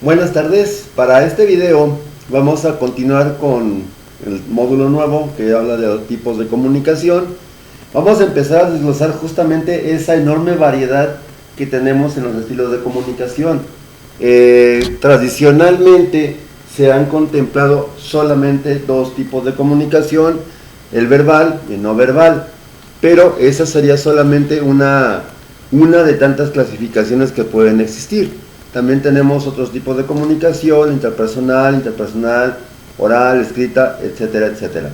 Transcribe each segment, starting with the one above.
Buenas tardes, para este video vamos a continuar con el módulo nuevo que habla de los tipos de comunicación. Vamos a empezar a desglosar justamente esa enorme variedad que tenemos en los estilos de comunicación. Tradicionalmente se han contemplado solamente dos tipos de comunicación, el verbal y el no verbal, pero esa sería solamente una de tantas clasificaciones que pueden existir. También tenemos otros tipos de comunicación, interpersonal, oral, escrita, etcétera, etcétera.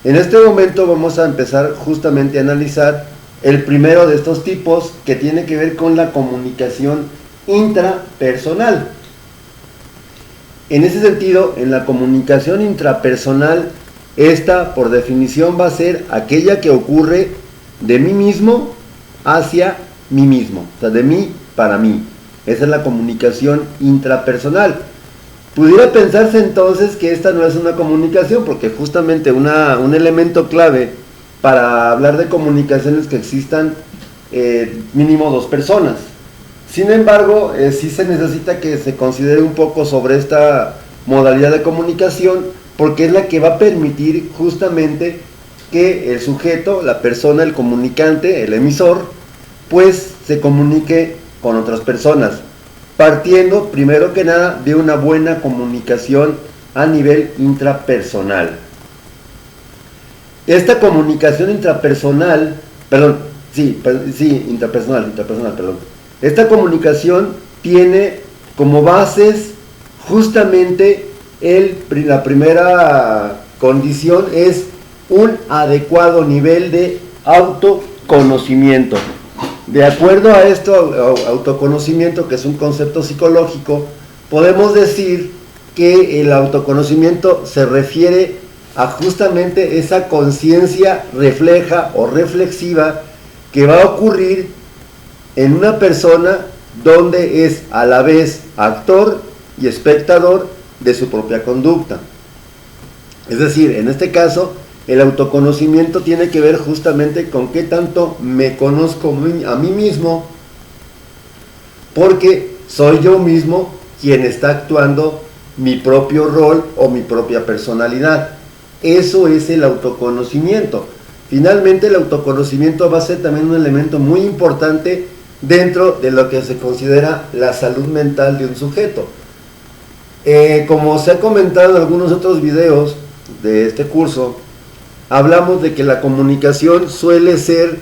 En este momento vamos a empezar justamente a analizar el primero de estos tipos, que tiene que ver con la comunicación intrapersonal. En ese sentido, en la comunicación intrapersonal, esta por definición va a ser aquella que ocurre de mí mismo hacia mí mismo, o sea, de mí para mí. Esa es la comunicación intrapersonal. Pudiera pensarse entonces que esta no es una comunicación, porque justamente un elemento clave para hablar de comunicación es que existan mínimo dos personas. Sin embargo, sí se necesita que se considere un poco sobre esta modalidad de comunicación, porque es la que va a permitir justamente que el sujeto, la persona, el comunicante, el emisor, pues se comunique con otras personas, partiendo primero que nada de una buena comunicación a nivel intrapersonal. Esta comunicación intrapersonal, intrapersonal. Esta comunicación tiene como bases justamente la primera condición es un adecuado nivel de autoconocimiento. De acuerdo a esto, autoconocimiento, que es un concepto psicológico, podemos decir que el autoconocimiento se refiere a justamente esa conciencia refleja o reflexiva que va a ocurrir en una persona donde es a la vez actor y espectador de su propia conducta. Es decir, en este caso, el autoconocimiento tiene que ver justamente con qué tanto me conozco a mí mismo, porque soy yo mismo quien está actuando mi propio rol o mi propia personalidad. Eso es el autoconocimiento. Finalmente, el autoconocimiento va a ser también un elemento muy importante dentro de lo que se considera la salud mental de un sujeto. Como se ha comentado en algunos otros videos de este curso, hablamos de que la comunicación suele ser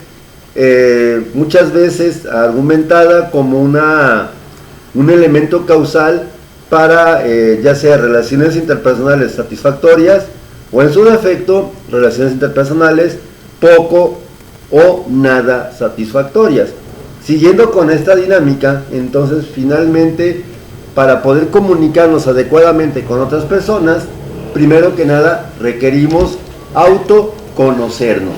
muchas veces argumentada como un elemento causal para ya sea relaciones interpersonales satisfactorias o en su defecto relaciones interpersonales poco o nada satisfactorias. Siguiendo con esta dinámica, entonces finalmente para poder comunicarnos adecuadamente con otras personas, primero que nada requerimos autoconocernos.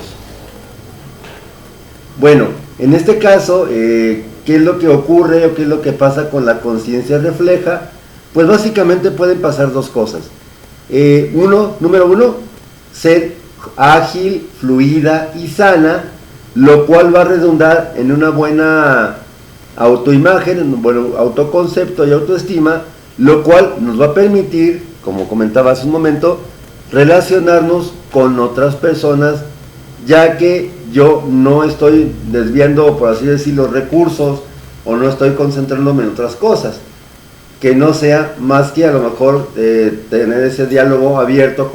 Bueno, en este caso, ¿qué es lo que ocurre o qué es lo que pasa con la conciencia refleja? Pues básicamente pueden pasar dos cosas. Número uno, ser ágil, fluida y sana, lo cual va a redundar en una buena autoimagen, en un buen autoconcepto y autoestima, lo cual nos va a permitir, como comentaba hace un momento, relacionarnos con otras personas, ya que yo no estoy desviando, por así decirlo, recursos, o no estoy concentrándome en otras cosas, que no sea más que a lo mejor tener ese diálogo abierto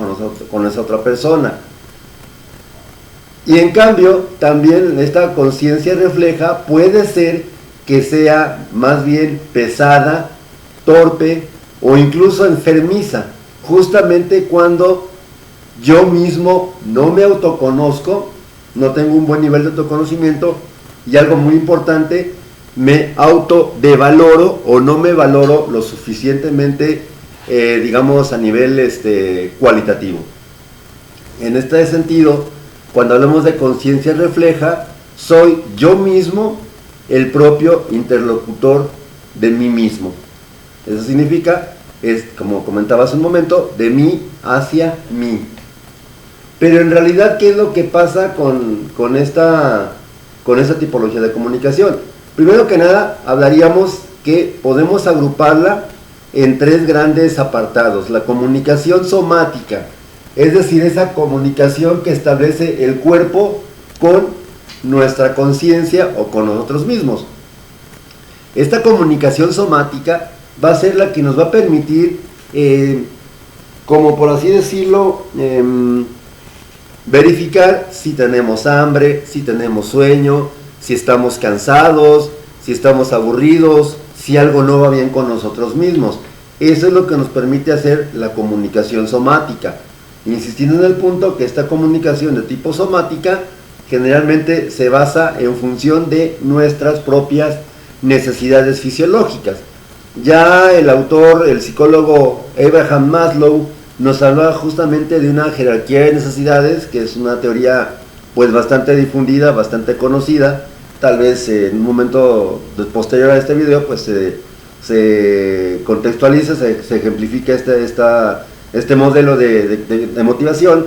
con esa otra persona. Y en cambio, también esta conciencia refleja puede ser que sea más bien pesada, torpe o incluso enfermiza, justamente cuando yo mismo no me autoconozco, no tengo un buen nivel de autoconocimiento y algo muy importante, me autodevaloro o no me valoro lo suficientemente, digamos, a nivel cualitativo. En este sentido, cuando hablamos de conciencia refleja, soy yo mismo el propio interlocutor de mí mismo. Eso significa, como comentaba hace un momento, de mí hacia mí. Pero en realidad, ¿qué es lo que pasa con esta tipología de comunicación? Primero que nada, hablaríamos que podemos agruparla en tres grandes apartados. La comunicación somática, es decir, esa comunicación que establece el cuerpo con nuestra conciencia o con nosotros mismos. Esta comunicación somática va a ser la que nos va a permitir, como por así decirlo, verificar si tenemos hambre, si tenemos sueño, si estamos cansados, si estamos aburridos, si algo no va bien con nosotros mismos. Eso es lo que nos permite hacer la comunicación somática. Insistiendo en el punto que esta comunicación de tipo somática generalmente se basa en función de nuestras propias necesidades fisiológicas. Ya el autor, el psicólogo Abraham Maslow, nos habla justamente de una jerarquía de necesidades, que es una teoría pues bastante difundida, bastante conocida. Tal vez en un momento posterior a este video pues se contextualiza, se ejemplifica este modelo de motivación,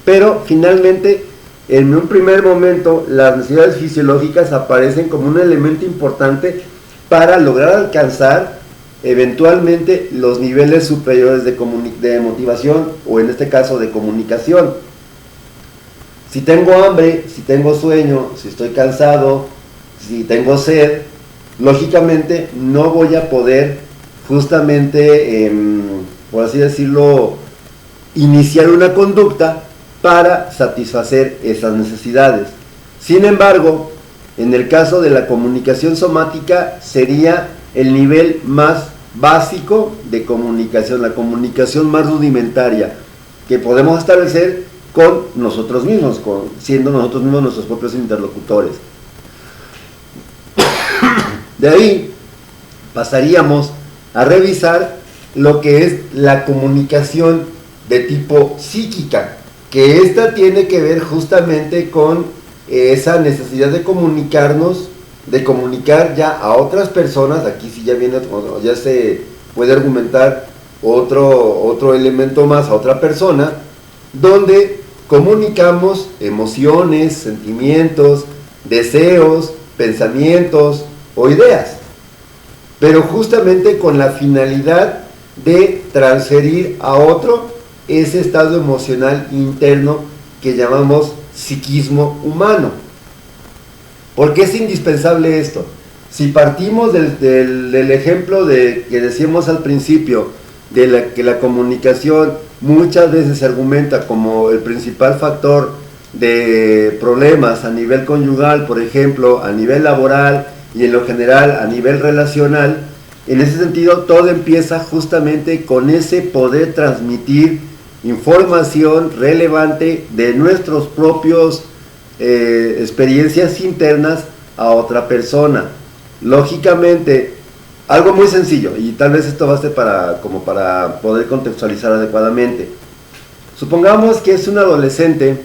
pero finalmente en un primer momento las necesidades fisiológicas aparecen como un elemento importante para lograr alcanzar eventualmente los niveles superiores de motivación, o en este caso de comunicación. Si tengo hambre, si tengo sueño, si estoy cansado, si tengo sed, lógicamente no voy a poder justamente, por así decirlo, iniciar una conducta para satisfacer esas necesidades. Sin embargo, en el caso de la comunicación somática sería el nivel más básico de comunicación, la comunicación más rudimentaria que podemos establecer con nosotros mismos, siendo nosotros mismos nuestros propios interlocutores. De ahí pasaríamos a revisar lo que es la comunicación de tipo psíquica, que esta tiene que ver justamente con esa necesidad de comunicarnos, de comunicar ya a otras personas. Aquí sí ya se puede argumentar otro elemento más a otra persona, donde comunicamos emociones, sentimientos, deseos, pensamientos o ideas, pero justamente con la finalidad de transferir a otro ese estado emocional interno que llamamos psiquismo humano. ¿Por qué es indispensable esto? Si partimos del ejemplo que decíamos al principio, que la comunicación muchas veces se argumenta como el principal factor de problemas a nivel conyugal, por ejemplo, a nivel laboral y en lo general a nivel relacional, en ese sentido todo empieza justamente con ese poder transmitir información relevante de nuestros propios experiencias internas a otra persona. Lógicamente, algo muy sencillo, y tal vez esto baste para poder contextualizar adecuadamente. Supongamos que es un adolescente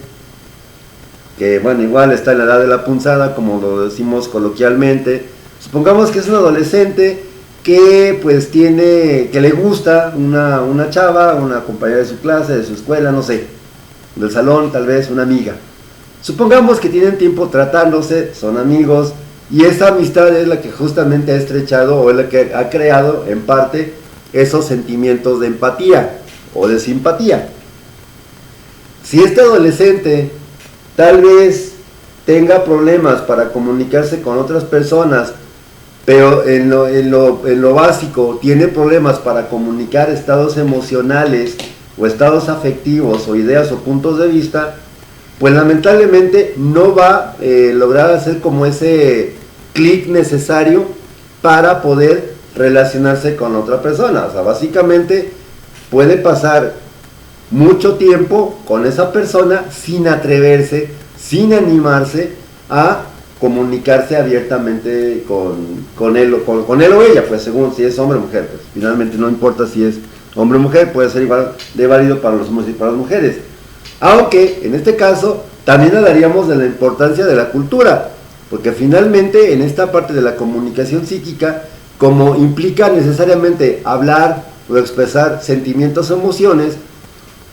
que, bueno, igual está en la edad de la punzada, como lo decimos coloquialmente. Supongamos que es un adolescente que pues que le gusta una chava, una compañera de su clase, de su escuela, no sé, del salón, tal vez una amiga. Supongamos que tienen tiempo tratándose, son amigos, y esa amistad es la que justamente ha estrechado o es la que ha creado en parte esos sentimientos de empatía o de simpatía. Si este adolescente tal vez tenga problemas para comunicarse con otras personas, pero en lo básico tiene problemas para comunicar estados emocionales o estados afectivos o ideas o puntos de vista, pues lamentablemente no va a lograr hacer como ese clic necesario para poder relacionarse con otra persona. O sea, básicamente puede pasar mucho tiempo con esa persona sin atreverse, sin animarse a comunicarse abiertamente con él o ella, pues según si es hombre o mujer, pues finalmente no importa si es hombre o mujer, puede ser igual de válido para los hombres y para las mujeres. Aunque en este caso también hablaríamos de la importancia de la cultura, porque finalmente en esta parte de la comunicación psíquica, como implica necesariamente hablar o expresar sentimientos o emociones,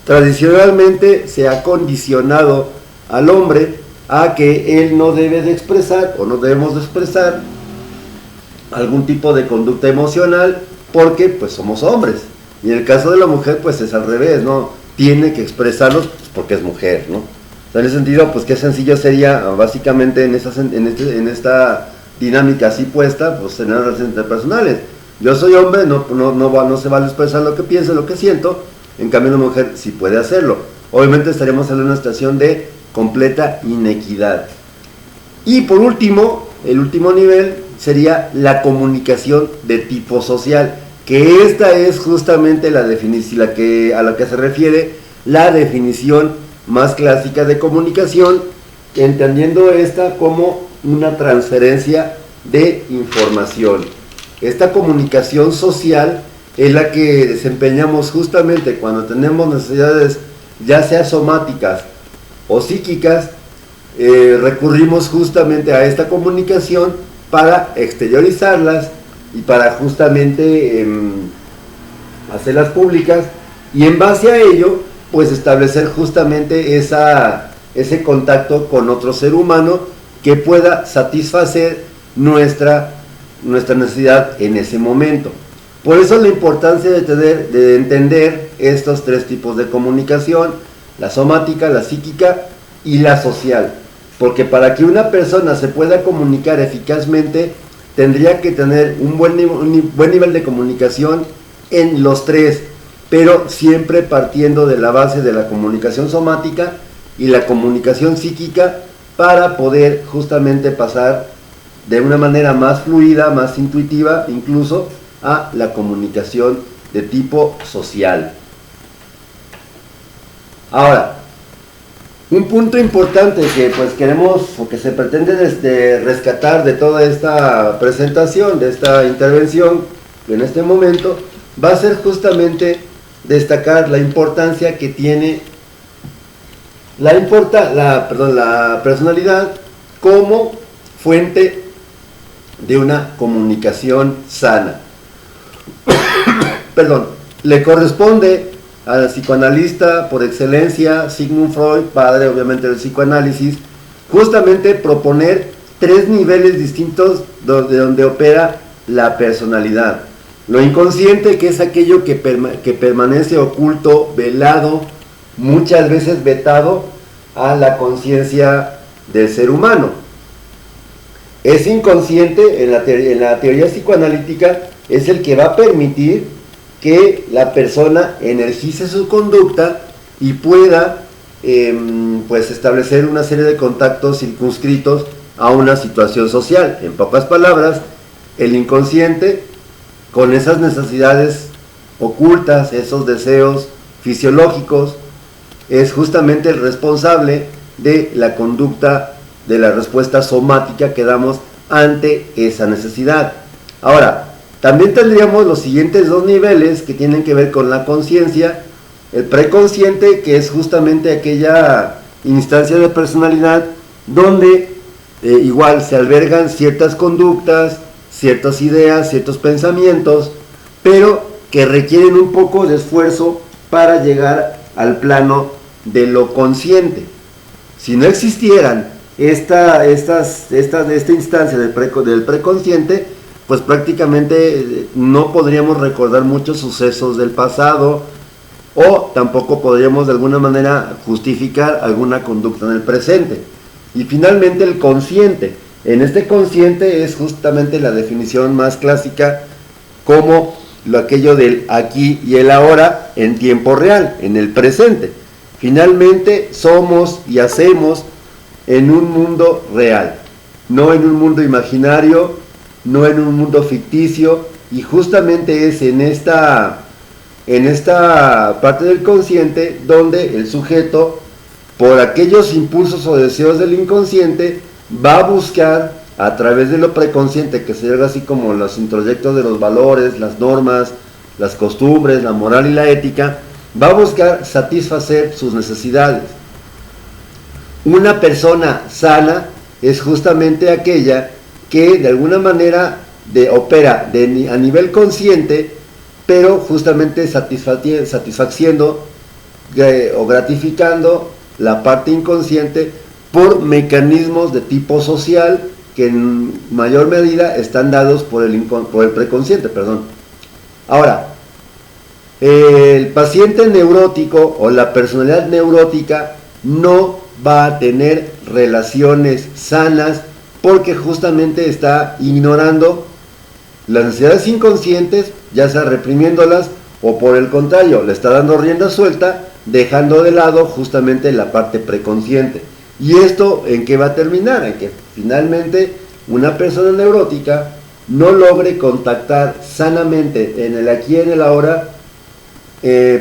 tradicionalmente se ha condicionado al hombre a que él no debe de expresar o no debemos de expresar algún tipo de conducta emocional porque pues somos hombres. Y en el caso de la mujer pues es al revés, ¿no? Tiene que expresarlos pues, porque es mujer, ¿no? O sea, en ese sentido, pues qué sencillo sería, básicamente en esta dinámica así puesta, pues tener relaciones interpersonales. Yo soy hombre, no se vale expresar lo que pienso, lo que siento, en cambio una mujer sí puede hacerlo. Obviamente estaríamos en una situación de completa inequidad. Y por último, el último nivel sería la comunicación de tipo social, que esta es justamente la definición, a la que se refiere la definición más clásica de comunicación, entendiendo esta como una transferencia de información. Esta comunicación social es la que desempeñamos justamente cuando tenemos necesidades, ya sea somáticas o psíquicas. Recurrimos justamente a esta comunicación para exteriorizarlas y para justamente hacerlas públicas, y en base a ello pues establecer justamente ese contacto con otro ser humano que pueda satisfacer nuestra necesidad en ese momento. Por eso la importancia de entender estos tres tipos de comunicación: la somática, la psíquica y la social, porque para que una persona se pueda comunicar eficazmente tendría que tener un buen nivel de comunicación en los tres, pero siempre partiendo de la base de la comunicación somática y la comunicación psíquica, para poder justamente pasar de una manera más fluida, más intuitiva, incluso a la comunicación de tipo social. Ahora, un punto importante que pues queremos o que se pretende rescatar de toda esta presentación, de esta intervención en este momento, va a ser justamente destacar la importancia que tiene la personalidad como fuente de una comunicación sana. Le corresponde al psicoanalista por excelencia, Sigmund Freud, padre obviamente del psicoanálisis, justamente proponer tres niveles distintos de donde opera la personalidad. Lo inconsciente, que es aquello que permanece oculto, velado, muchas veces vetado a la conciencia del ser humano. Es inconsciente, en la teoría psicoanalítica, es el que va a permitir que la persona energice su conducta y pueda pues establecer una serie de contactos circunscritos a una situación social. En pocas palabras, el inconsciente, con esas necesidades ocultas, esos deseos fisiológicos, es justamente el responsable de la conducta, de la respuesta somática que damos ante esa necesidad. Ahora, también tendríamos los siguientes dos niveles que tienen que ver con la conciencia: el preconsciente, que es justamente aquella instancia de personalidad donde igual se albergan ciertas conductas, ciertas ideas, ciertos pensamientos, pero que requieren un poco de esfuerzo para llegar al plano de lo consciente. Si no existieran esta instancia del preconsciente, pues prácticamente no podríamos recordar muchos sucesos del pasado, o tampoco podríamos de alguna manera justificar alguna conducta en el presente. Y finalmente el consciente. En este consciente es justamente la definición más clásica como aquello del aquí y el ahora en tiempo real, en el presente. Finalmente somos y hacemos en un mundo real, no en un mundo imaginario, no en un mundo ficticio, y justamente es en esta parte del consciente donde el sujeto, por aquellos impulsos o deseos del inconsciente, va a buscar a través de lo preconsciente, que sería así como los introyectos de los valores, las normas, las costumbres, la moral y la ética, va a buscar satisfacer sus necesidades. Una persona sana es justamente aquella que de alguna manera opera a nivel consciente, pero justamente satisfaciendo o gratificando la parte inconsciente por mecanismos de tipo social que en mayor medida están dados por el preconsciente, Ahora, el paciente neurótico o la personalidad neurótica no va a tener relaciones sanas porque justamente está ignorando las necesidades inconscientes, ya sea reprimiéndolas o por el contrario, le está dando rienda suelta, dejando de lado justamente la parte preconsciente. ¿Y esto en qué va a terminar? En que finalmente una persona neurótica no logre contactar sanamente en el aquí y en el ahora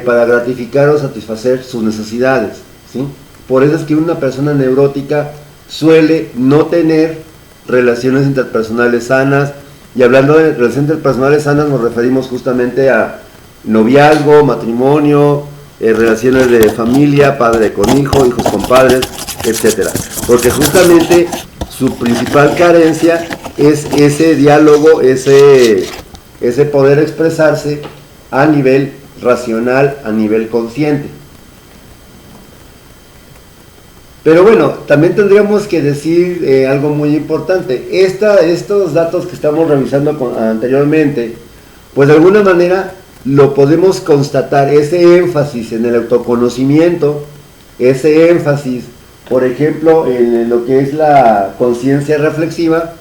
para gratificar o satisfacer sus necesidades, ¿sí? Por eso es que una persona neurótica suele no tener relaciones interpersonales sanas, y hablando de relaciones interpersonales sanas nos referimos justamente a noviazgo, matrimonio, relaciones de familia, padre con hijo, hijos con padres, etcétera. Porque justamente su principal carencia es ese diálogo, ese poder expresarse a nivel racional, a nivel consciente. Pero bueno, también tendríamos que decir algo muy importante. Estos datos que estamos revisando anteriormente, pues de alguna manera lo podemos constatar, ese énfasis en el autoconocimiento, ese énfasis, por ejemplo, en lo que es la conciencia reflexiva,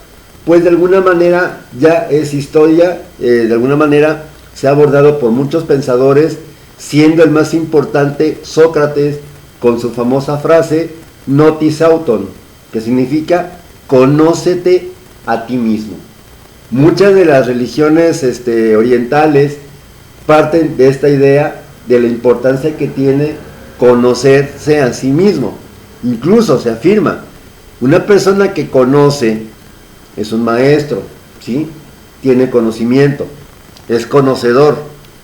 pues de alguna manera ya es historia, de alguna manera se ha abordado por muchos pensadores, siendo el más importante Sócrates con su famosa frase Notis auton, que significa conócete a ti mismo. Muchas de las religiones orientales parten de esta idea de la importancia que tiene conocerse a sí mismo. Incluso se afirma, una persona que conoce es un maestro, ¿sí? Tiene conocimiento, es conocedor.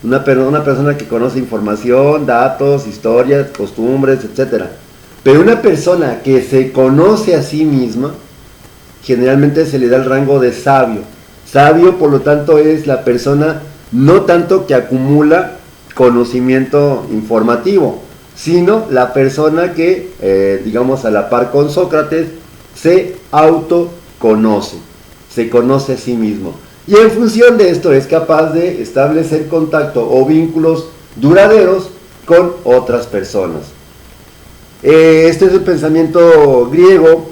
Una persona que conoce información, datos, historias, costumbres, etc. Pero una persona que se conoce a sí misma, generalmente se le da el rango de sabio. Sabio, por lo tanto, es la persona no tanto que acumula conocimiento informativo, sino la persona que, digamos, a la par con Sócrates, se autoconoce, se conoce a sí mismo. Y en función de esto es capaz de establecer contacto o vínculos duraderos con otras personas. Este es el pensamiento griego,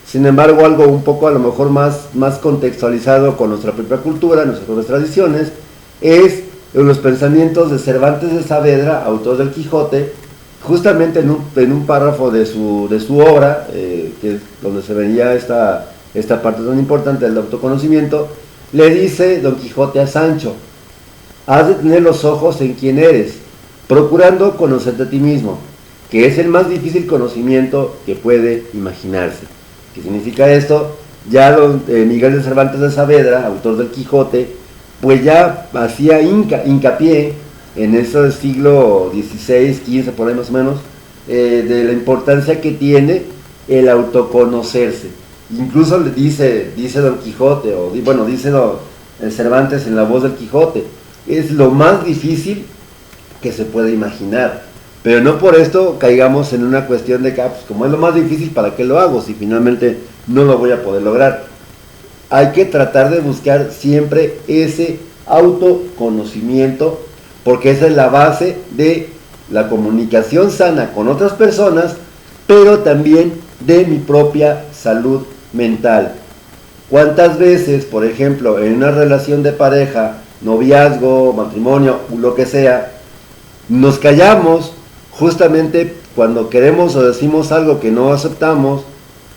sin embargo algo un poco a lo mejor más contextualizado con nuestra propia cultura, nuestras tradiciones, es los pensamientos de Cervantes de Saavedra, autor del Quijote, justamente en un párrafo de su obra, que es donde se veía esta parte tan importante del autoconocimiento. Le dice Don Quijote a Sancho: has de tener los ojos en quien eres, procurando conocerte a ti mismo, que es el más difícil conocimiento que puede imaginarse. ¿Qué significa esto? Ya don Miguel de Cervantes de Saavedra, autor del Quijote, pues ya hacía hincapié en ese del siglo XVI, XV, por ahí más o menos, de la importancia que tiene el autoconocerse. Incluso le dice Don Quijote, dice Cervantes en La Voz del Quijote, es lo más difícil que se puede imaginar. Pero no por esto caigamos en una cuestión de que, pues como es lo más difícil, ¿para qué lo hago si finalmente no lo voy a poder lograr? Hay que tratar de buscar siempre ese autoconocimiento, porque esa es la base de la comunicación sana con otras personas, pero también de mi propia salud mental. ¿Cuántas veces, por ejemplo, en una relación de pareja, noviazgo, matrimonio, lo que sea, nos callamos justamente cuando queremos o decimos algo que no aceptamos?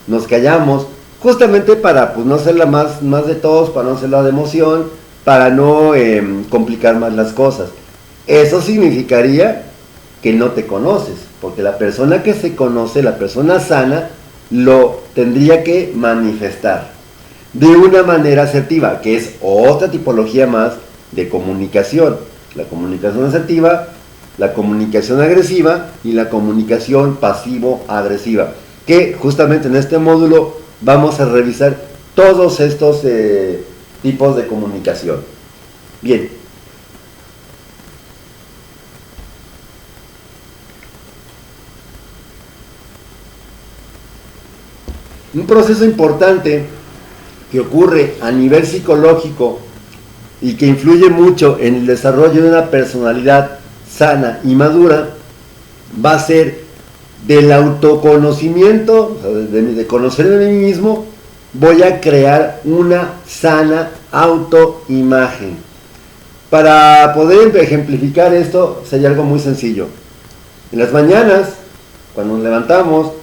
Nos callamos justamente para no ser la más de todos, para no ser la de emoción, para no complicar más las cosas. Eso significaría que no te conoces, porque la persona que se conoce, la persona sana, lo tendría que manifestar de una manera asertiva, que es otra tipología más de comunicación. La comunicación asertiva, la comunicación agresiva y la comunicación pasivo-agresiva, que justamente en este módulo vamos a revisar todos estos tipos de comunicación. Bien. Un proceso importante que ocurre a nivel psicológico y que influye mucho en el desarrollo de una personalidad sana y madura, va a ser del autoconocimiento, o sea, de conocerme a mí mismo, voy a crear una sana autoimagen. Para poder ejemplificar esto, sería algo muy sencillo. En las mañanas, cuando nos levantamos,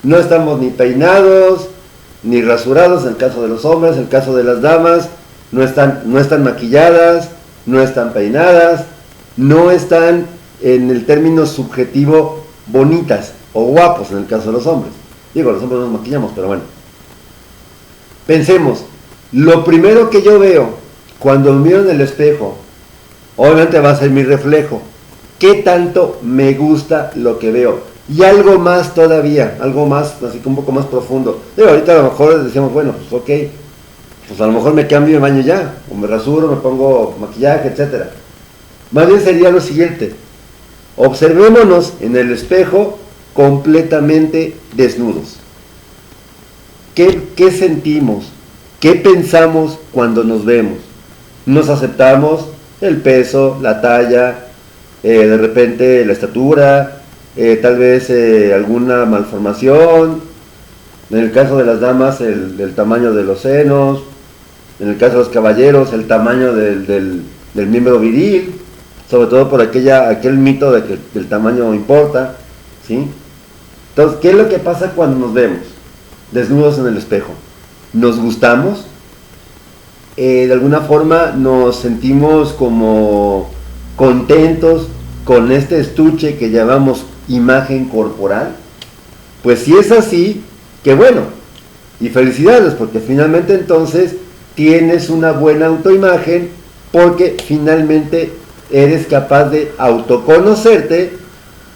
no estamos ni peinados, ni rasurados, en el caso de los hombres, en el caso de las damas, no están maquilladas, no están peinadas, no están en el término subjetivo bonitas o guapos en el caso de los hombres. Digo, los hombres nos maquillamos, pero bueno. Pensemos, lo primero que yo veo cuando me miro en el espejo, obviamente va a ser mi reflejo. ¿Qué tanto me gusta lo que veo? Y algo más todavía, algo más, así que un poco más profundo. Digo, ahorita a lo mejor decíamos, bueno, pues ok, pues a lo mejor me cambio de baño ya, o me rasuro, me pongo maquillaje, etcétera. Más bien sería lo siguiente: observémonos en el espejo completamente desnudos. ¿Qué sentimos? ¿Qué pensamos cuando nos vemos? ¿Nos aceptamos el peso, la talla, de repente la estatura, tal vez alguna malformación? En el caso de las damas, el tamaño de los senos. En el caso de los caballeros, el tamaño del miembro viril, sobre todo por aquel mito de que el tamaño importa, ¿sí? Entonces, ¿qué es lo que pasa cuando nos vemos desnudos en el espejo? ¿Nos gustamos? De alguna forma nos sentimos como contentos con este estuche que llamamos imagen corporal. Pues si es así, qué bueno, y felicidades, porque finalmente entonces tienes una buena autoimagen, porque finalmente eres capaz de autoconocerte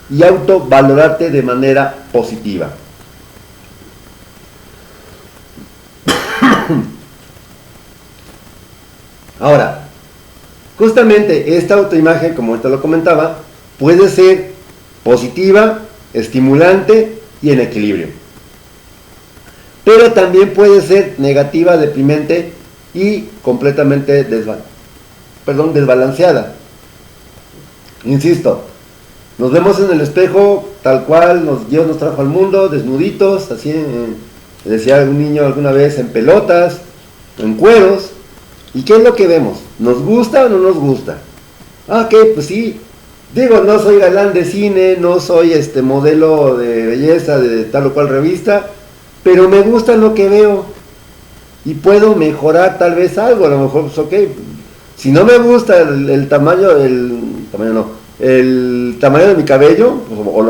y autovalorarte de manera positiva. Ahora, justamente esta autoimagen, como ahorita lo comentaba, puede ser positiva, estimulante y en equilibrio. Pero también puede ser negativa, deprimente y completamente desbalanceada. Insisto, nos vemos en el espejo tal cual Dios nos trajo al mundo, desnuditos, así, decía algún niño alguna vez, en pelotas, en cueros. ¿Y qué es lo que vemos? ¿Nos gusta o no nos gusta? Ah, ok, pues sí. Digo, no soy galán de cine, no soy modelo de belleza de tal o cual revista, pero me gusta lo que veo y puedo mejorar tal vez algo. A lo mejor, pues ok, si no me gusta el tamaño de mi cabello, pues, o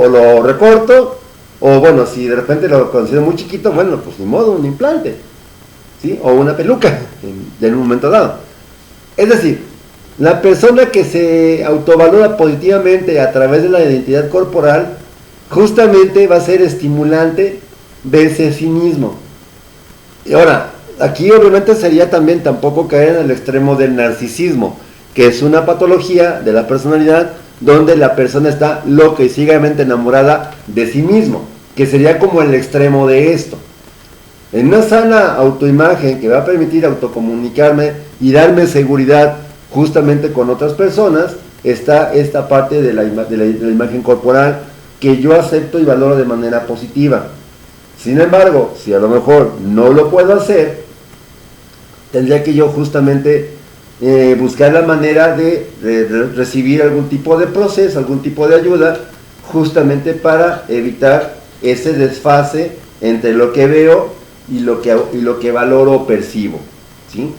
lo recorto, o bueno, si de repente lo considero muy chiquito, bueno, pues ni modo, un implante, ¿sí? O una peluca en un momento dado. Es decir, la persona que se autovalora positivamente a través de la identidad corporal, justamente va a ser estimulante verse a sí mismo. Y ahora, aquí obviamente sería también tampoco caer en el extremo del narcisismo, que es una patología de la personalidad donde la persona está loca y ciegamente enamorada de sí mismo, que sería como el extremo de esto. En una sana autoimagen que va a permitir autocomunicarme y darme seguridad justamente con otras personas, está esta parte de la imagen corporal que yo acepto y valoro de manera positiva. Sin embargo, si a lo mejor no lo puedo hacer, tendría que yo justamente buscar la manera de recibir algún tipo de proceso, algún tipo de ayuda, justamente para evitar ese desfase entre lo que veo y lo que valoro o percibo, ¿sí?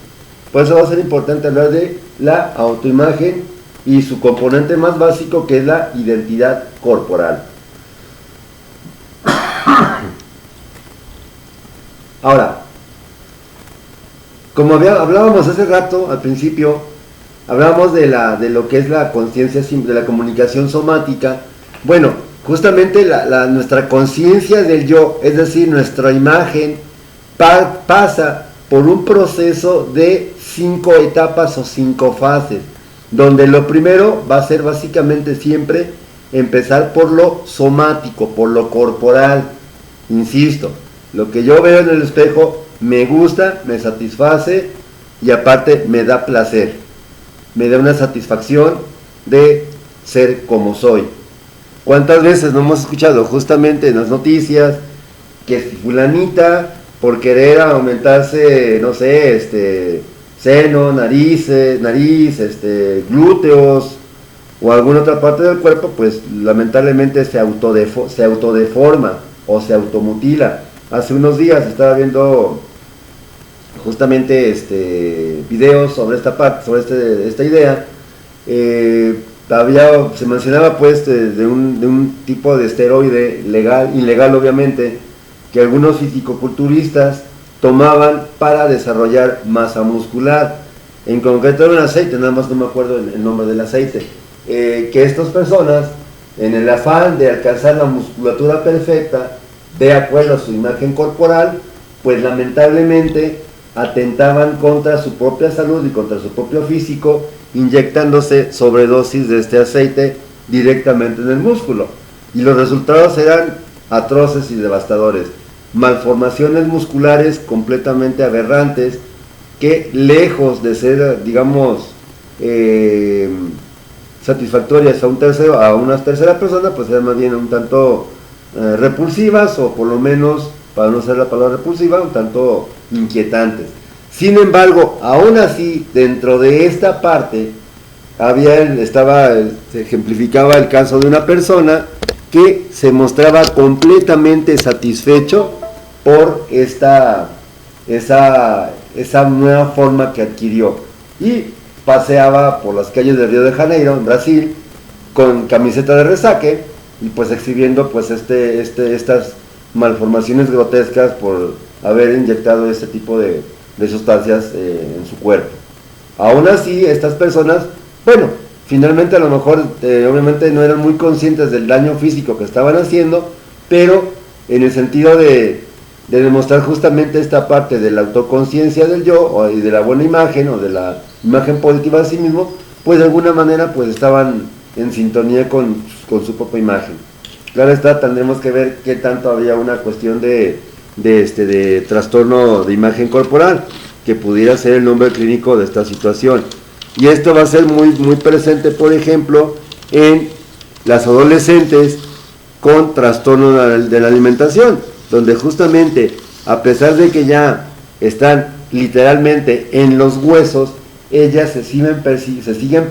Por eso va a ser importante hablar de la autoimagen y su componente más básico, que es la identidad corporal. Ahora, como hablábamos hace rato, al principio, hablábamos de lo que es la conciencia, de la comunicación somática. Bueno, justamente nuestra conciencia del yo, es decir, nuestra imagen, pasa por un proceso de 5 etapas o 5 fases, donde lo primero va a ser básicamente siempre empezar por lo somático, por lo corporal. Insisto, lo que yo veo en el espejo me gusta, me satisface, y aparte me da placer, me da una satisfacción de ser como soy. ¿Cuántas veces no hemos escuchado justamente en las noticias que fulanita por querer aumentarse, no sé, seno, nariz, glúteos o alguna otra parte del cuerpo, pues lamentablemente se autodeforma o se automutila? Hace unos días estaba viendo justamente videos sobre esta parte, sobre esta idea. Se mencionaba pues de un tipo de esteroide ilegal obviamente, que algunos fisicoculturistas tomaban para desarrollar masa muscular. En concreto era un aceite, nada más no me acuerdo el nombre del aceite, que estas personas, en el afán de alcanzar la musculatura perfecta de acuerdo a su imagen corporal, pues lamentablemente atentaban contra su propia salud y contra su propio físico, inyectándose sobredosis de este aceite directamente en el músculo, y los resultados eran atroces y devastadores. Malformaciones musculares completamente aberrantes que, lejos de ser, digamos, satisfactorias a una tercera persona, pues eran más bien un tanto repulsivas, o por lo menos, para no usar la palabra repulsiva, un tanto inquietantes. Sin embargo, aún así, dentro de esta parte se ejemplificaba el caso de una persona que se mostraba completamente satisfecho por esa nueva forma que adquirió, y paseaba por las calles de Río de Janeiro, en Brasil, con camiseta de resaque, y pues exhibiendo pues estas malformaciones grotescas por haber inyectado este tipo de sustancias en su cuerpo. Aún así, estas personas, bueno, finalmente a lo mejor obviamente no eran muy conscientes del daño físico que estaban haciendo, pero en el sentido de demostrar justamente esta parte de la autoconciencia del yo, y de la buena imagen, o de la imagen positiva de sí mismo, pues de alguna manera pues estaban en sintonía con su propia imagen. Claro está, tendremos que ver qué tanto había una cuestión de trastorno de imagen corporal, que pudiera ser el nombre clínico de esta situación. Y esto va a ser muy, muy presente, por ejemplo, en las adolescentes con trastorno de la alimentación, donde justamente, a pesar de que ya están literalmente en los huesos, ellas se siguen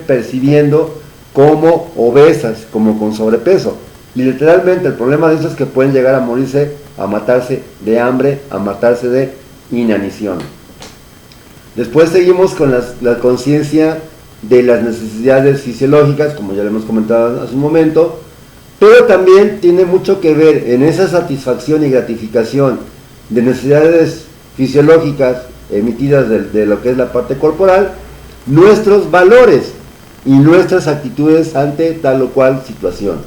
percibiendo como obesas, como con sobrepeso. Y literalmente el problema de eso es que pueden llegar a morirse, a matarse de hambre, a matarse de inanición. Después seguimos con la conciencia de las necesidades fisiológicas, como ya lo hemos comentado hace un momento, pero también tiene mucho que ver en esa satisfacción y gratificación de necesidades fisiológicas emitidas de lo que es la parte corporal, nuestros valores y nuestras actitudes ante tal o cual situación.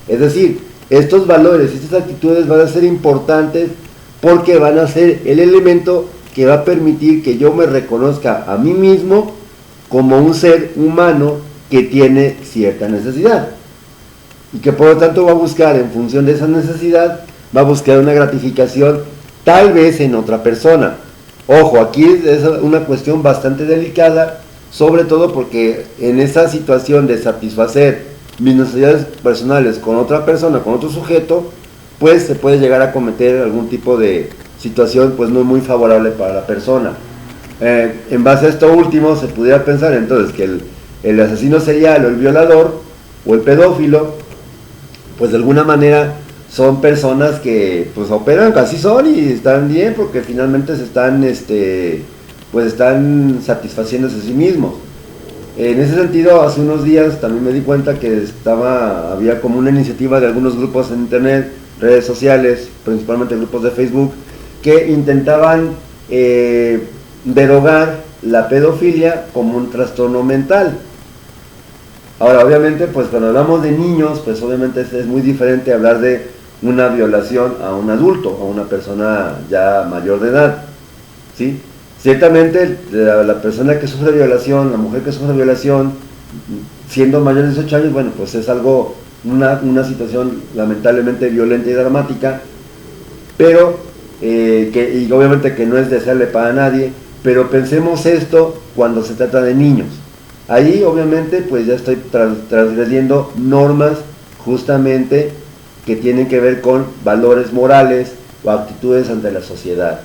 Es decir, estos valores y estas actitudes van a ser importantes porque van a ser el elemento que va a permitir que yo me reconozca a mí mismo como un ser humano que tiene cierta necesidad, y que por lo tanto va a buscar, en función de esa necesidad, va a buscar una gratificación tal vez en otra persona. Ojo, aquí es una cuestión bastante delicada, sobre todo porque en esa situación de satisfacer mis necesidades personales con otra persona, con otro sujeto, pues se puede llegar a cometer algún tipo de situación pues no muy favorable para la persona. En base a esto último, se pudiera pensar entonces que el asesino serial, o el violador, o el pedófilo, pues de alguna manera son personas que pues operan, casi son, y están bien porque finalmente se están pues están satisfaciéndose a sí mismos. En ese sentido, hace unos días también me di cuenta que había como una iniciativa de algunos grupos en internet, redes sociales, principalmente grupos de Facebook, que intentaban derogar la pedofilia como un trastorno mental. Ahora, obviamente, pues cuando hablamos de niños, pues obviamente es muy diferente hablar de una violación a un adulto, a una persona ya mayor de edad, ¿sí? Ciertamente la persona que sufre violación, la mujer que sufre violación, siendo mayor de 18 años, bueno, pues es algo, una situación lamentablemente violenta y dramática, pero y obviamente que no es deseable para nadie, pero pensemos esto cuando se trata de niños. Ahí obviamente pues ya estoy transgrediendo normas justamente que tienen que ver con valores morales o actitudes ante la sociedad.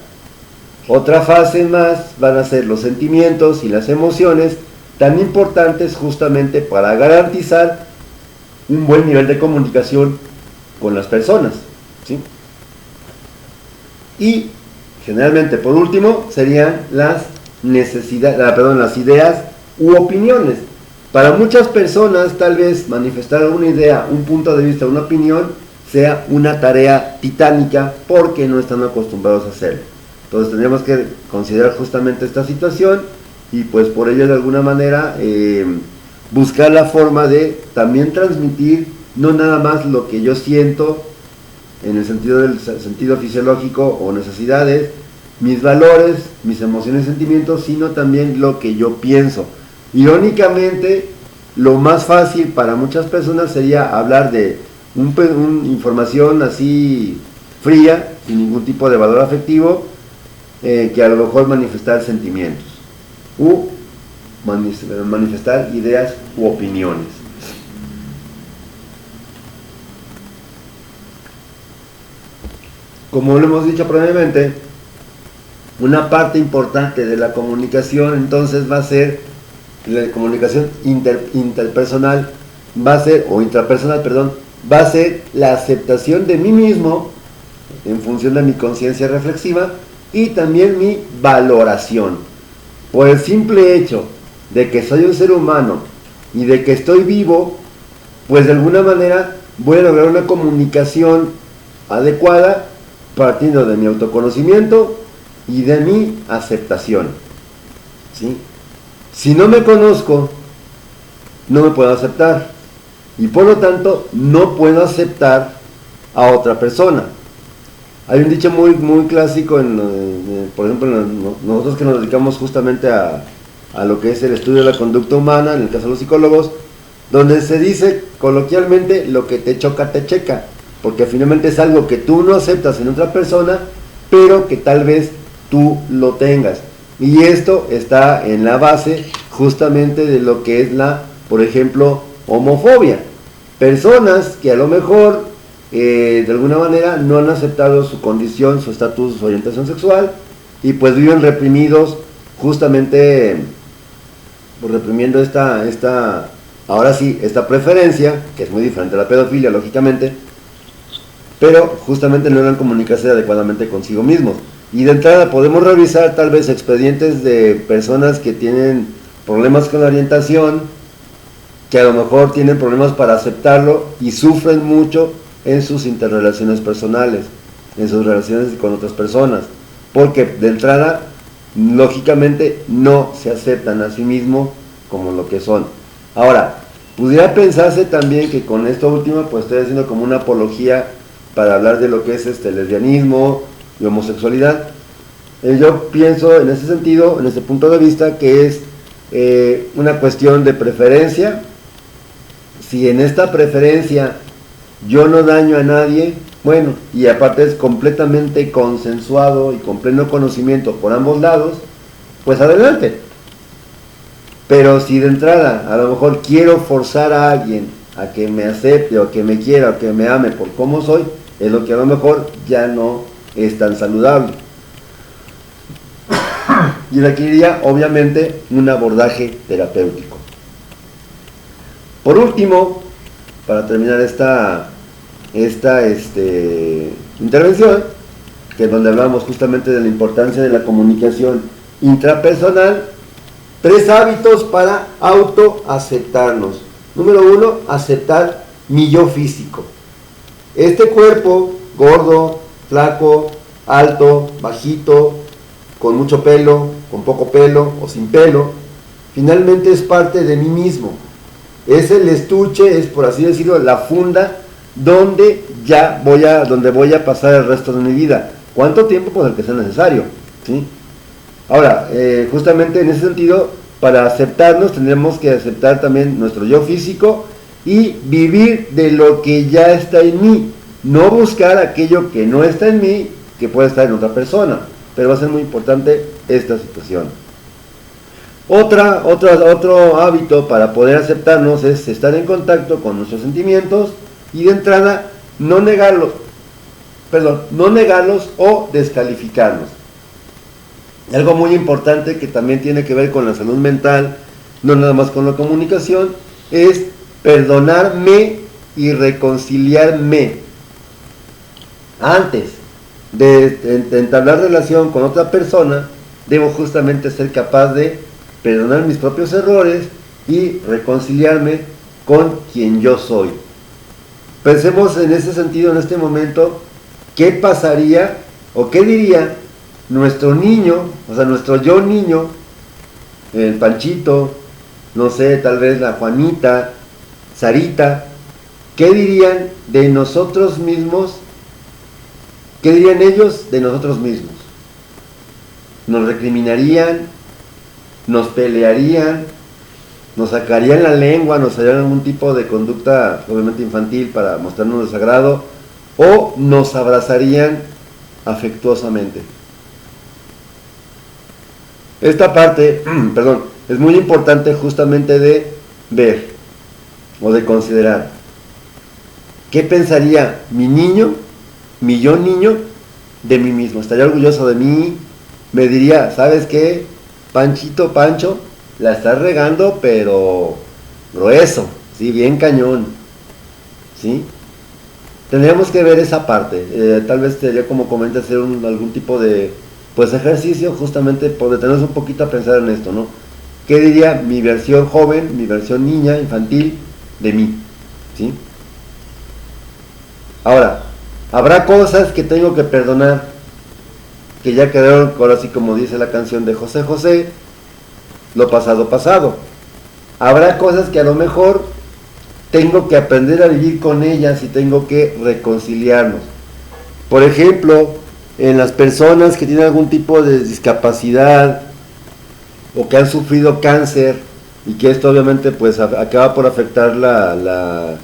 Otra fase más van a ser los sentimientos y las emociones, tan importantes justamente para garantizar un buen nivel de comunicación con las personas, ¿sí? Y generalmente por último serían las ideas u opiniones. Para muchas personas tal vez manifestar una idea, un punto de vista, una opinión sea una tarea titánica porque no están acostumbrados a hacerlo. Entonces tendríamos que considerar justamente esta situación y pues por ello de alguna manera buscar la forma de también transmitir no nada más lo que yo siento en el sentido del sentido fisiológico o necesidades, mis valores, mis emociones y sentimientos, sino también lo que yo pienso. Irónicamente, lo más fácil para muchas personas sería hablar de una información así fría, sin ningún tipo de valor afectivo, que a lo mejor manifestar sentimientos u manifestar ideas u opiniones. Como lo hemos dicho previamente, una parte importante de la comunicación entonces va a ser la comunicación interpersonal, va a ser, o intrapersonal, perdón, va a ser la aceptación de mí mismo en función de mi conciencia reflexiva y también mi valoración. Por el simple hecho de que soy un ser humano y de que estoy vivo, pues de alguna manera voy a lograr una comunicación adecuada partiendo de mi autoconocimiento y de mi aceptación, ¿sí? Si no me conozco, no me puedo aceptar y por lo tanto no puedo aceptar a otra persona. Hay un dicho muy clásico, por ejemplo, nosotros que nos dedicamos justamente a lo que es el estudio de la conducta humana, en el caso de los psicólogos, donde se dice coloquialmente lo que te choca, te checa, porque finalmente es algo que tú no aceptas en otra persona, pero que tal vez tú lo tengas. Y esto está en la base justamente de lo que es por ejemplo, homofobia. Personas que a lo mejor de alguna manera no han aceptado su condición, su estatus, su orientación sexual y pues viven reprimidos justamente pues, reprimiendo esta preferencia, que es muy diferente a la pedofilia lógicamente, pero justamente no logran comunicarse adecuadamente consigo mismos. Y de entrada podemos revisar tal vez expedientes de personas que tienen problemas con la orientación, que a lo mejor tienen problemas para aceptarlo y sufren mucho en sus interrelaciones personales, en sus relaciones con otras personas, porque de entrada, lógicamente, no se aceptan a sí mismos como lo que son. Ahora, pudiera pensarse también que con esto último, pues estoy haciendo como una apología para hablar de lo que es lesbianismo y homosexualidad. Yo pienso en ese sentido, en ese punto de vista, que es una cuestión de preferencia. Si en esta preferencia yo no daño a nadie, bueno, y aparte es completamente consensuado y con pleno conocimiento por ambos lados, pues adelante. Pero si de entrada a lo mejor quiero forzar a alguien a que me acepte o que me quiera o que me ame por cómo soy, es lo que a lo mejor ya no es tan saludable. Y requeriría obviamente un abordaje terapéutico. Por último, para terminar esta intervención, que es donde hablamos justamente de la importancia de la comunicación intrapersonal, 3 hábitos para autoaceptarnos. Número 1, aceptar mi yo físico. Este cuerpo, gordo, flaco, alto, bajito, con mucho pelo, con poco pelo o sin pelo, finalmente es parte de mí mismo. Es el estuche, es por así decirlo, la funda donde voy a pasar el resto de mi vida. ¿Cuánto tiempo? Pues el que sea necesario, ¿sí? Ahora, justamente en ese sentido, para aceptarnos tendremos que aceptar también nuestro yo físico y vivir de lo que ya está en mí, no buscar aquello que no está en mí, que puede estar en otra persona, pero va a ser muy importante esta situación. Otro hábito para poder aceptarnos es estar en contacto con nuestros sentimientos y de entrada no negarlos o descalificarlos. Algo muy importante que también tiene que ver con la salud mental, no nada más con la comunicación, es perdonarme y reconciliarme. Antes de entablar relación con otra persona, debo justamente ser capaz de perdonar mis propios errores y reconciliarme con quien yo soy. Pensemos en ese sentido, en este momento, ¿qué pasaría o qué diría nuestro niño, o sea, nuestro yo niño, el Panchito, no sé, tal vez la Juanita, Sarita, qué dirían de nosotros mismos? ¿Qué dirían ellos de nosotros mismos? ¿Nos recriminarían? ¿Nos pelearían? ¿Nos sacarían la lengua? ¿Nos harían algún tipo de conducta obviamente infantil para mostrarnos desagrado? ¿O nos abrazarían afectuosamente? Esta parte, es muy importante justamente de ver o de considerar. ¿Qué pensaría mi niño, mi yo niño, de mí mismo? ¿Estaría orgulloso de mí? ¿Me diría, sabes qué, Panchito, Pancho, la estás regando, pero grueso, ¿sí? Bien cañón, ¿sí? Tendríamos que ver esa parte. Tal vez sería, como comenta, hacer algún tipo de ejercicio justamente por detenernos un poquito a pensar en esto, ¿no? ¿Qué diría mi versión joven, mi versión niña, infantil, de mí? ¿Sí? Ahora, habrá cosas que tengo que perdonar, que ya quedaron, ahora sí, como dice la canción de José José, lo pasado, pasado. Habrá cosas que a lo mejor tengo que aprender a vivir con ellas y tengo que reconciliarnos. Por ejemplo, en las personas que tienen algún tipo de discapacidad o que han sufrido cáncer, y que esto obviamente pues acaba por afectar la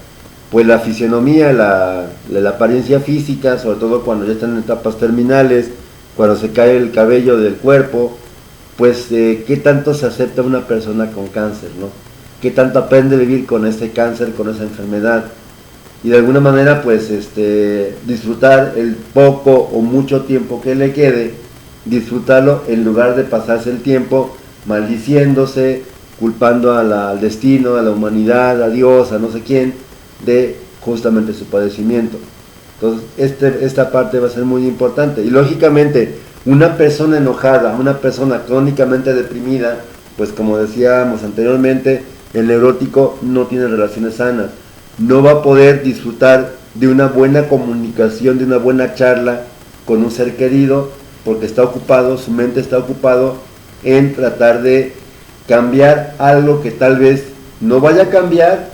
fisionomía, la apariencia física, sobre todo cuando ya están en etapas terminales, cuando se cae el cabello del cuerpo, pues qué tanto se acepta una persona con cáncer, ¿no? Qué tanto aprende a vivir con ese cáncer, con esa enfermedad, y de alguna manera pues disfrutar el poco o mucho tiempo que le quede, disfrutarlo en lugar de pasarse el tiempo maldiciéndose, culpando al destino, a la humanidad, a Dios, a no sé quién, de justamente su padecimiento. Entonces esta parte va a ser muy importante. Y lógicamente una persona enojada, una persona crónicamente deprimida, pues como decíamos anteriormente, el neurótico no tiene relaciones sanas, no va a poder disfrutar de una buena comunicación, de una buena charla con un ser querido, porque está ocupado, su mente está ocupado en tratar de cambiar algo que tal vez no vaya a cambiar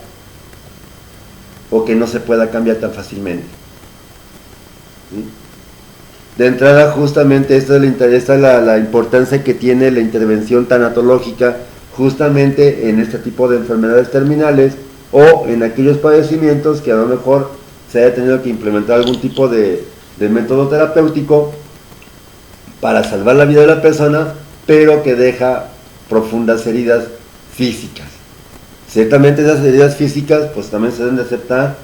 o que no se pueda cambiar tan fácilmente. ¿Sí? De entrada, justamente esta es la importancia que tiene la intervención tanatológica justamente en este tipo de enfermedades terminales o en aquellos padecimientos que a lo mejor se haya tenido que implementar algún tipo de método terapéutico para salvar la vida de la persona, pero que deja profundas heridas físicas. Ciertamente esas heridas físicas pues también se deben de aceptar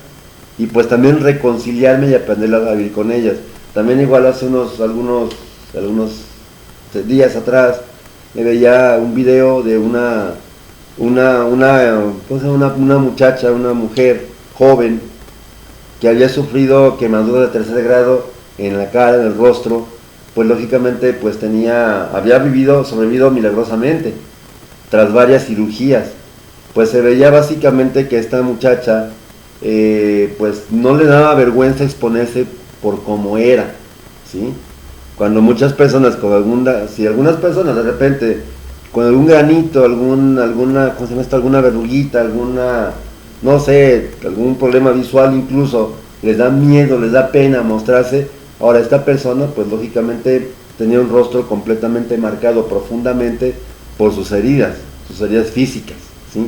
y pues también reconciliarme y aprender a vivir con ellas. También igual hace algunos días atrás me veía un video de una muchacha, una mujer joven que había sufrido quemaduras de tercer grado en la cara, en el rostro, pues lógicamente pues había sobrevivido milagrosamente tras varias cirugías. Pues se veía básicamente que esta muchacha pues no le daba vergüenza exponerse por cómo era, ¿sí? Cuando muchas personas si algunas personas de repente con algún granito, alguna verruguita, no sé, algún problema visual incluso, les da miedo, les da pena mostrarse. Ahora esta persona pues lógicamente tenía un rostro completamente marcado profundamente por sus heridas físicas, ¿sí?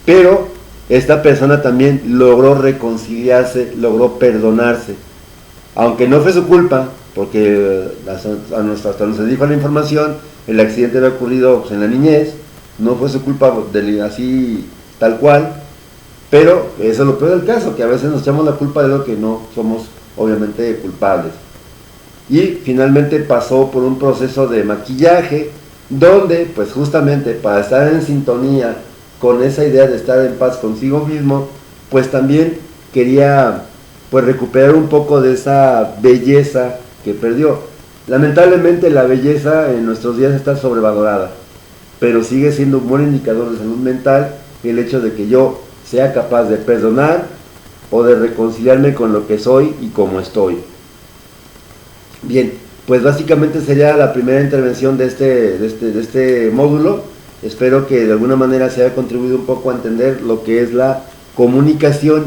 Pero esta persona también logró reconciliarse, logró perdonarse, aunque no fue su culpa, porque hasta donde se dijo la información, el accidente había ocurrido pues, en la niñez, no fue su culpa así tal cual, pero eso es lo peor del caso, que a veces nos echamos la culpa de lo que no somos obviamente culpables. Y finalmente pasó por un proceso de maquillaje, donde pues justamente para estar en sintonía con esa idea de estar en paz consigo mismo, pues también quería pues recuperar un poco de esa belleza que perdió. Lamentablemente la belleza en nuestros días está sobrevalorada, pero sigue siendo un buen indicador de salud mental el hecho de que yo sea capaz de perdonar o de reconciliarme con lo que soy y cómo estoy. Bien, pues básicamente sería la primera intervención de este módulo. Espero que de alguna manera se haya contribuido un poco a entender lo que es la comunicación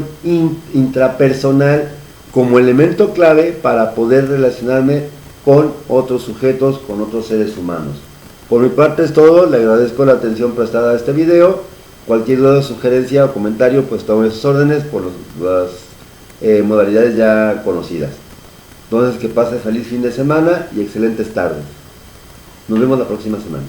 intrapersonal como elemento clave para poder relacionarme con otros sujetos, con otros seres humanos. Por mi parte es todo, le agradezco la atención prestada a este video. Cualquier duda, sugerencia o comentario, pues tome sus órdenes por las modalidades ya conocidas. Entonces, que pase feliz fin de semana y excelentes tardes. Nos vemos la próxima semana.